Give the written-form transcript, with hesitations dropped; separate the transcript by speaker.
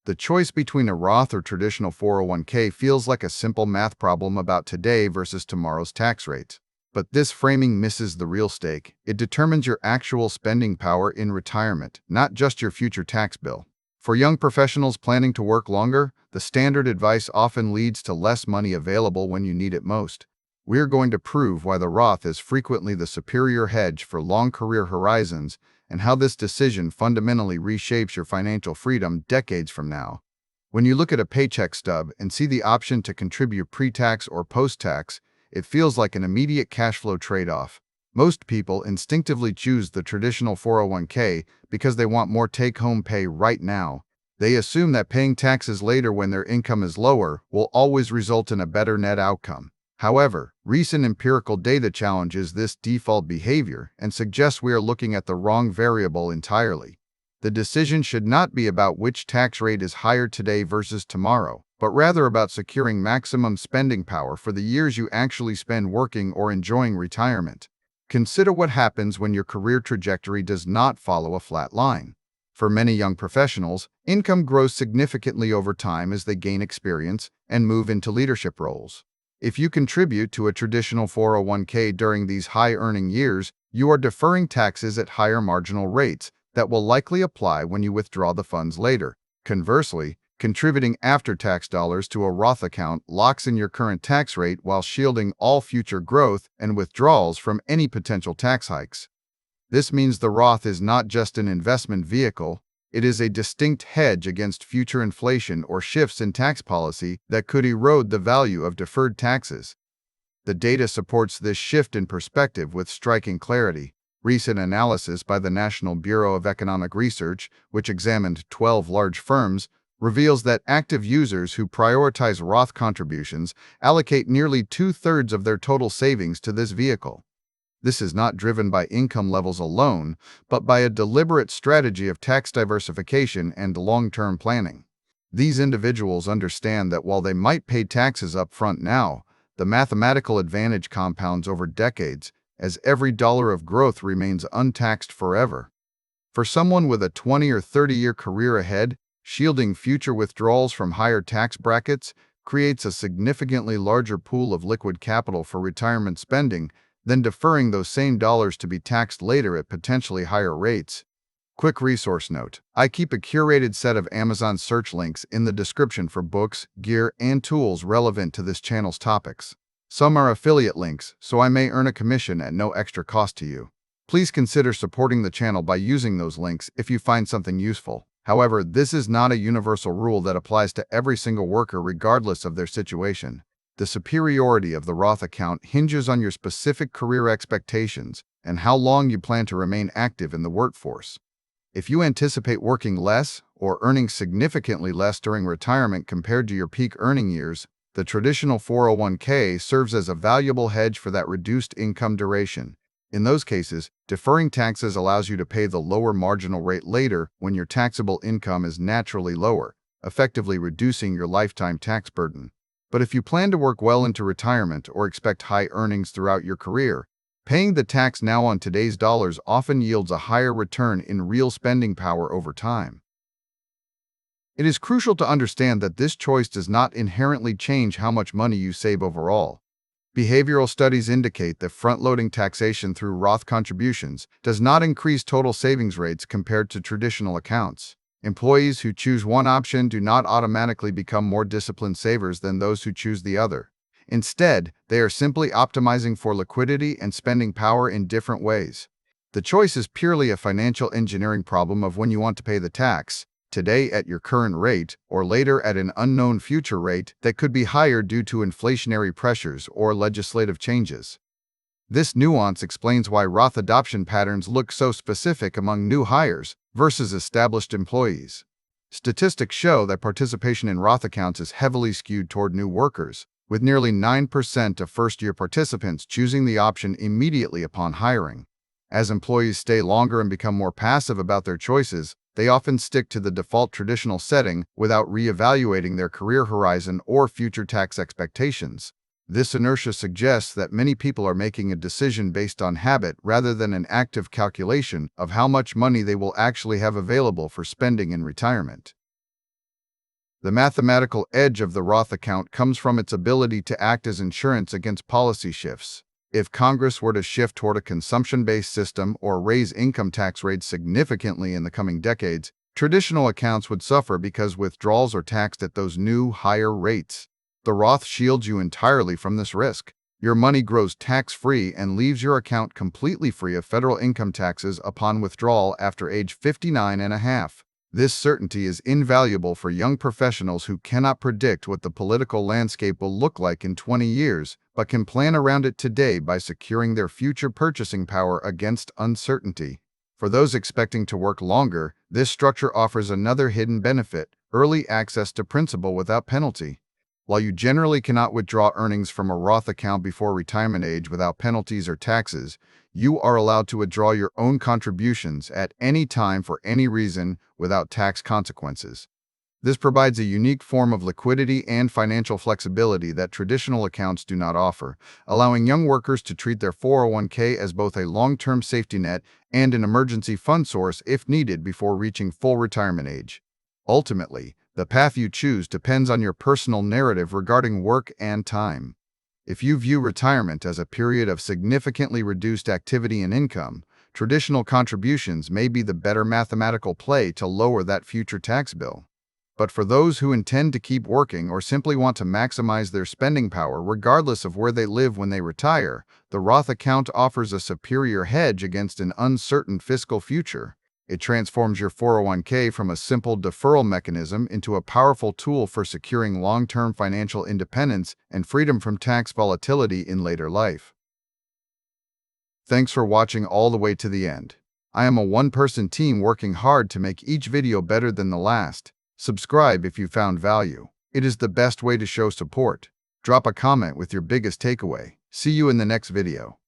Speaker 1: The choice between a Roth or traditional 401k feels like a simple math problem about today versus tomorrow's tax rates. But this framing misses the real stake. It determines your actual spending power in retirement, not just your future tax bill. For young professionals planning to work longer, the standard advice often leads to less money available when you need it most. We're going to prove why the Roth is frequently the superior hedge for long career horizons and how this decision fundamentally reshapes your financial freedom decades from now. When you look at a paycheck stub and see the option to contribute pre-tax or post-tax, it feels like an immediate cash flow trade-off. Most people instinctively choose the traditional 401k because they want more take-home pay right now. They assume that paying taxes later when their income is lower will always result in a better net outcome. However, recent empirical data challenges this default behavior and suggests we are looking at the wrong variable entirely. The decision should not be about which tax rate is higher today versus tomorrow, but rather about securing maximum spending power for the years you actually spend working or enjoying retirement. Consider what happens when your career trajectory does not follow a flat line. For many young professionals, income grows significantly over time as they gain experience and move into leadership roles. If you contribute to a traditional 401k during these high-earning years, you are deferring taxes at higher marginal rates that will likely apply when you withdraw the funds later. Conversely, contributing after-tax dollars to a Roth account locks in your current tax rate while shielding all future growth and withdrawals from any potential tax hikes. This means the Roth is not just an investment vehicle, it is a distinct hedge against future inflation or shifts in tax policy that could erode the value of deferred taxes. The data supports this shift in perspective with striking clarity. Recent analysis by the National Bureau of Economic Research, which examined 12 large firms, reveals that active users who prioritize Roth contributions allocate nearly 2/3 of their total savings to this vehicle. This is not driven by income levels alone, but by a deliberate strategy of tax diversification and long-term planning. These individuals understand that while they might pay taxes up front now, the mathematical advantage compounds over decades, as every dollar of growth remains untaxed forever. For someone with a 20 or 30-year career ahead, shielding future withdrawals from higher tax brackets creates a significantly larger pool of liquid capital for retirement spending than deferring those same dollars to be taxed later at potentially higher rates. Quick resource note: I keep a curated set of Amazon search links in the description for books, gear, and tools relevant to this channel's topics. Some are affiliate links, so I may earn a commission at no extra cost to you. Please consider supporting the channel by using those links if you find something useful. However, this is not a universal rule that applies to every single worker regardless of their situation. The superiority of the Roth account hinges on your specific career expectations and how long you plan to remain active in the workforce. If you anticipate working less or earning significantly less during retirement compared to your peak earning years, the traditional 401k serves as a valuable hedge for that reduced income duration. In those cases, deferring taxes allows you to pay the lower marginal rate later when your taxable income is naturally lower, effectively reducing your lifetime tax burden. But if you plan to work well into retirement or expect high earnings throughout your career, paying the tax now on today's dollars often yields a higher return in real spending power over time. It is crucial to understand that this choice does not inherently change how much money you save overall. Behavioral studies indicate that front-loading taxation through Roth contributions does not increase total savings rates compared to traditional accounts. Employees who choose one option do not automatically become more disciplined savers than those who choose the other. Instead, they are simply optimizing for liquidity and spending power in different ways. The choice is purely a financial engineering problem of when you want to pay the tax, today at your current rate or later at an unknown future rate that could be higher due to inflationary pressures or legislative changes. This nuance explains why Roth adoption patterns look so specific among new hires versus established employees. Statistics show that participation in Roth accounts is heavily skewed toward new workers, with nearly 9% of first-year participants choosing the option immediately upon hiring. As employees stay longer and become more passive about their choices, they often stick to the default traditional setting without reevaluating their career horizon or future tax expectations. This inertia suggests that many people are making a decision based on habit rather than an active calculation of how much money they will actually have available for spending in retirement. The mathematical edge of the Roth account comes from its ability to act as insurance against policy shifts. If Congress were to shift toward a consumption-based system or raise income tax rates significantly in the coming decades, traditional accounts would suffer because withdrawals are taxed at those new, higher rates. The Roth shields you entirely from this risk. Your money grows tax-free and leaves your account completely free of federal income taxes upon withdrawal after age 59 and a half. This certainty is invaluable for young professionals who cannot predict what the political landscape will look like in 20 years, but can plan around it today by securing their future purchasing power against uncertainty. For those expecting to work longer, this structure offers another hidden benefit: early access to principal without penalty. While you generally cannot withdraw earnings from a Roth account before retirement age without penalties or taxes, you are allowed to withdraw your own contributions at any time for any reason without tax consequences. This provides a unique form of liquidity and financial flexibility that traditional accounts do not offer, allowing young workers to treat their 401k as both a long-term safety net and an emergency fund source if needed before reaching full retirement age. Ultimately, the path you choose depends on your personal narrative regarding work and time. If you view retirement as a period of significantly reduced activity and income, traditional contributions may be the better mathematical play to lower that future tax bill. But for those who intend to keep working or simply want to maximize their spending power regardless of where they live when they retire, the Roth account offers a superior hedge against an uncertain fiscal future. It transforms your 401k from a simple deferral mechanism into a powerful tool for securing long-term financial independence and freedom from tax volatility in later life. Thanks for watching all the way to the end. I am a one-person team working hard to make each video better than the last. Subscribe if you found value. It is the best way to show support. Drop a comment with your biggest takeaway. See you in the next video.